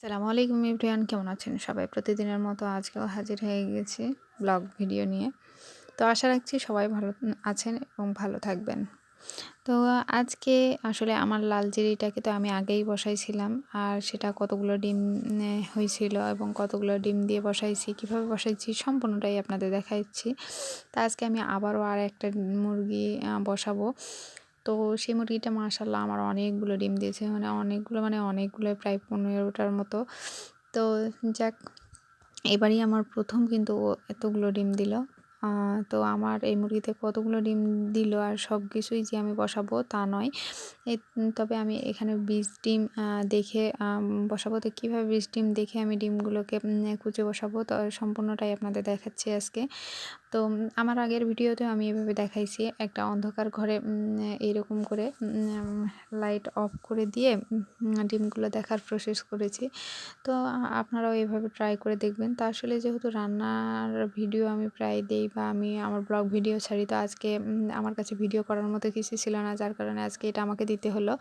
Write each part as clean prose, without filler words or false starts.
আসসালামু আলাইকুম এভরিওয়ান, কেমন আছেন সবাই? প্রতিদিনের মতো আজকেও হাজির হয়ে গেছি ব্লগ ভিডিও নিয়ে। তো আশা রাখছি সবাই ভালো আছেন এবং ভালো থাকবেন। তো আজকে আসলে আমার লাল চিড়িটাকে তো আমি আগেই বসাইছিলাম, আর সেটা কতগুলো ডিম হয়েছিল এবং কতগুলো ডিম দিয়ে বসাইছি, কিভাবে বসাইছি সম্পূর্ণটাই আপনাদের দেখাচ্ছি। তো আজকে আমি আবারও আর একটা মুরগি বসাবো। তো সেই মুরগিটা মাশাআল্লাহ আমার অনেকগুলো ডিম দিয়েছে, অনেকগুলো প্রায় 15টার মতো। তো যাক, এবারই আমার প্রথম কিন্তু ও এতগুলো ডিম দিল। তো আমার এই মুরগিতে কতগুলো ডিম দিল আর সব কিছুই যে আমি বসাবো তা নয়। তবে আমি এখানে ২০ ডিম দেখে বসাবো। তো কীভাবে ২০ ডিম দেখে আমি ডিমগুলোকে কুচে বসাবো, তো সম্পূর্ণটাই আপনাদের দেখাচ্ছি আজকে। তো আমার আগের ভিডিওতেও আমি এভাবে দেখাইছি, একটা অন্ধকার ঘরে এইরকম করে লাইট অফ করে দিয়ে ডিমগুলো দেখার প্রসেস করেছি। তো আপনারাও এভাবে ট্রাই করে দেখবেন। তো আসলে যেহেতু রান্নার ভিডিও আমি প্রায় দেই বা আমি আমার ব্লগ ভিডিও ছাড়ি, তো আজকে আমার কাছে ভিডিও করার মতো কিছু ছিল না, যার কারণে আজকে এটা আমাকে দিতে হলো।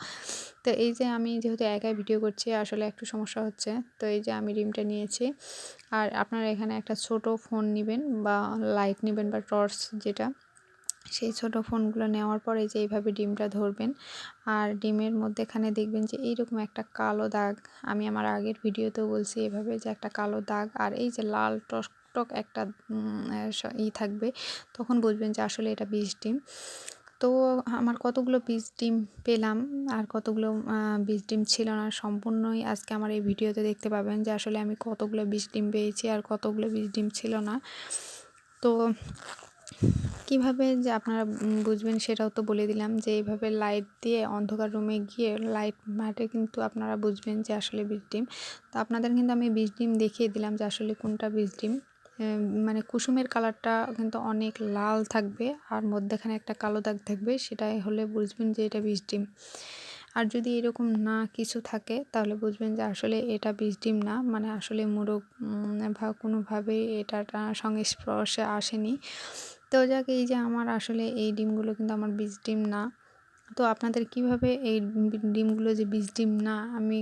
তো এই যে আমি যেহেতু একাই ভিডিও করছি, আসলে একটু সমস্যা হচ্ছে। তো এই যে আমি ডিমটা নিয়েছি, আর আপনারা এখানে একটা ছোট ফোন নেবেন বা লাইট নেবেন বা টর্চ যেটা, সেই ছোট ফোনগুলো নেওয়ার পরে যে এইভাবে ডিমটা ধরবেন, আর ডিমের মধ্যেখানে দেখবেন যে এইরকম একটা কালো দাগ। আমি আমার আগের ভিডিওতেও বলছি এভাবে যে একটা কালো দাগ, আর এই যে লাল টকটক একটা থাকবে, তখন বুঝবেন যে আসলে এটা বিষ ডিম। তো আমার কতগুলো বীজ ডিম পেলাম আর কতগুলো বীজ ডিম ছিল না, সম্পূর্ণই আজকে আমার এই ভিডিওতে দেখতে পাবেন যে আসলে আমি কতগুলো বীজ ডিম পেয়েছি আর কতগুলো বীজ ডিম ছিল না। তো কিভাবে যে আপনারা বুঝবেন সেটাও তো বলে দিলাম, যে এইভাবে লাইট দিয়ে অন্ধকার রুমে গিয়ে লাইট মারলে কিন্তু আপনারা বুঝবেন যে আসলে বীজ ডিম। তো আপনাদের কিন্তু আমি বীজ ডিম দেখিয়ে দিলাম যে আসলে কোনটা বীজ ডিম। মানে কুসুমের কালারটা কিন্তু অনেক লাল থাকবে আর মধ্যেখানে একটা কালো দাগ থাকবে, সেটাই হলে বুঝবেন যে এটা বীজ ডিম। আর যদি এরকম না কিছু থাকে তাহলে বুঝবেন যে আসলে এটা বীজ ডিম না, মানে আসলে মোরগ কোনোভাবেই এটার সংস্পর্শে আসেনি। তো যাক, এই যে আমার আসলে এই ডিমগুলো কিন্তু আমার বীজ ডিম না। তো আপনাদের কিভাবে এই ডিমগুলো যে বীজ ডিম না, আমি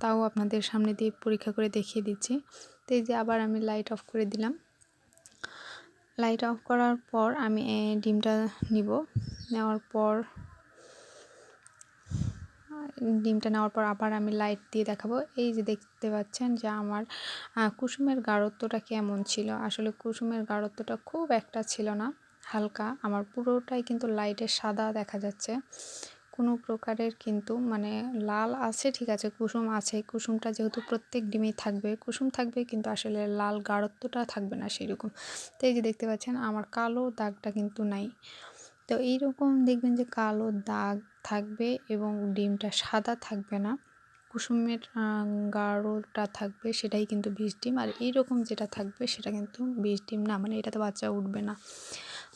তাও আপনাদের সামনে দিয়ে পরীক্ষা করে দেখিয়ে দিচ্ছি। তো এই যে আবার আমি লাইট অফ করে দিলাম। লাইট অফ করার পর আমি ডিমটা নিব। নেওয়ার পর আবার আমি লাইট দিয়ে দেখাবো। এই যে দেখতে পাচ্ছেন যে আমার কুসুমের গাঢ়ত্বটা কেমন ছিল। আসলে কুসুমের গাঢ়ত্বটা খুব একটা ছিল না, হালকা। আমার পুরোটাই কিন্তু লাইটের সাদা দেখা যাচ্ছে, কোনো প্রকারের কিন্তু মানে লাল আছে, ঠিক আছে, কুসুম আছে। কুসুমটা যেহেতু প্রত্যেক ডিমেই থাকবে, কুসুম থাকবে, কিন্তু আসলে লাল গাঢ়ত্বটা থাকবে না সেরকম। তো এই যে দেখতে পাচ্ছেন আমার কালো দাগটা কিন্তু নাই। তো এইরকম দেখবেন যে কালো দাগ থাকবে এবং ডিমটা সাদা থাকবে না, কুসুমের গাঢ়টা থাকবে, সেটাই কিন্তু বীজ ডিম। আর এইরকম যেটা থাকবে সেটা কিন্তু বীজ ডিম না, মানে এটাতে বাচ্চা উঠবে না।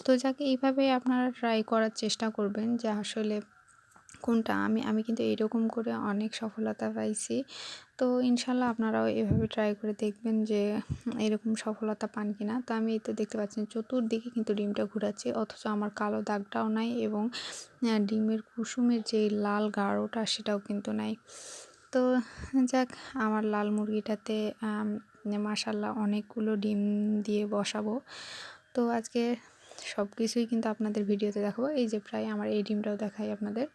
তো যাকে এইভাবে আপনারা ট্রাই করার চেষ্টা করবেন যে আসলে কোনটা। আমি কিন্তু এইরকম করে অনেক সফলতা পাইছি। তো ইনশাল্লাহ আপনারাও এভাবে ট্রাই করে দেখবেন যে এরকম সফলতা পান কিনা। তো আমি এই তো দেখতে পাচ্ছেন চতুর্দিকে কিন্তু ডিমটা ঘুরাচ্ছি, অথচ আমার কালো দাগটাও নাই এবং ডিমের কুসুমের যে লাল গাঢ়টা সেটাও কিন্তু নাই। তো যাক, আমার লাল মুরগিটাতে মাশাল্লাহ অনেকগুলো ডিম দিয়ে বসাবো। তো আজকে সব কিছুই কিন্তু আপনাদের ভিডিওতে দেখাবো। এই যে প্রায় আমার এই ডিমটাও দেখাই আপনাদের।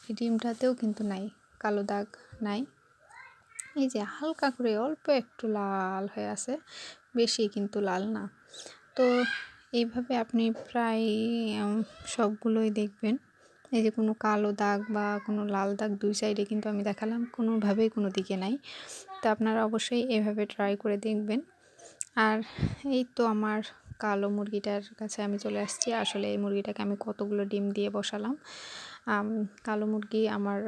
এই ডিমটাতেও কিন্তু নাই, কালো দাগ নাই। এই যে হালকা করে অল্প একটু লাল হয়ে আছে, বেশি কিন্তু লাল না। তো এইভাবে আপনি প্রায় সবগুলোই দেখবেন। এই যে কোনো কালো দাগ বা কোনো লাল দাগ দুই সাইডে কিন্তু আমি দেখালাম, কোনোভাবেই কোনো দিকে নাই। তো আপনারা অবশ্যই এভাবে ট্রাই করে দেখবেন। আর এই তো আমার কালো মুরগিটার কাছে আমি চলে আসছি। আসলে এই মুরগিটাকে আমি কতগুলো ডিম দিয়ে বসালাম। কালো মুরগি আমার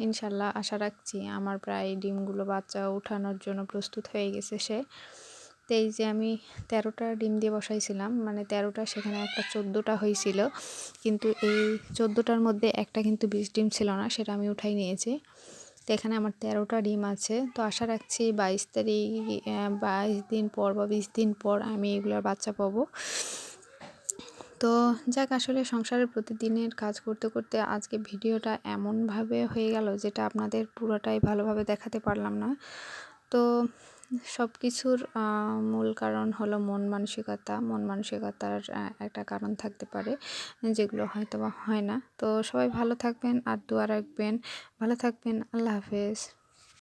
ইনশাল্লাহ আশা রাখছি আমার প্রায় ডিমগুলো বাচ্চা ওঠানোর জন্য প্রস্তুত হয়ে গেছে সে। তো এই যে আমি 13টা ডিম দিয়ে বসাইছিলাম, মানে 13টা, সেখানে একটা 14টা হয়েছিল, কিন্তু এই 14টার মধ্যে একটা কিন্তু বীজ ডিম ছিল না, সেটা আমি উঠাই নিয়েছি। তো এখানে আমার 13টা ডিম আছে। তো আশা রাখছি 22 তারিখ 22 দিন পর বা 20 দিন পর আমি এগুলোর বাচ্চা পাবো। তো যাক, আসলে সংসারের প্রতিদিনের কাজ করতে করতে আজকে ভিডিওটা এমনভাবে হয়ে গেল যেটা আপনাদের পুরোটাই ভালোভাবে দেখাতে পারলাম না। তো সব কিছুর মূল কারণ হলো মন মানসিকতা। মন মানসিকতার একটা কারণ থাকতে পারে, যেগুলো হয়তোবা হয় না। তো সবাই ভালো থাকবেন আর দোয়া রাখবেন। ভালো থাকবেন। আল্লাহ হাফেজ।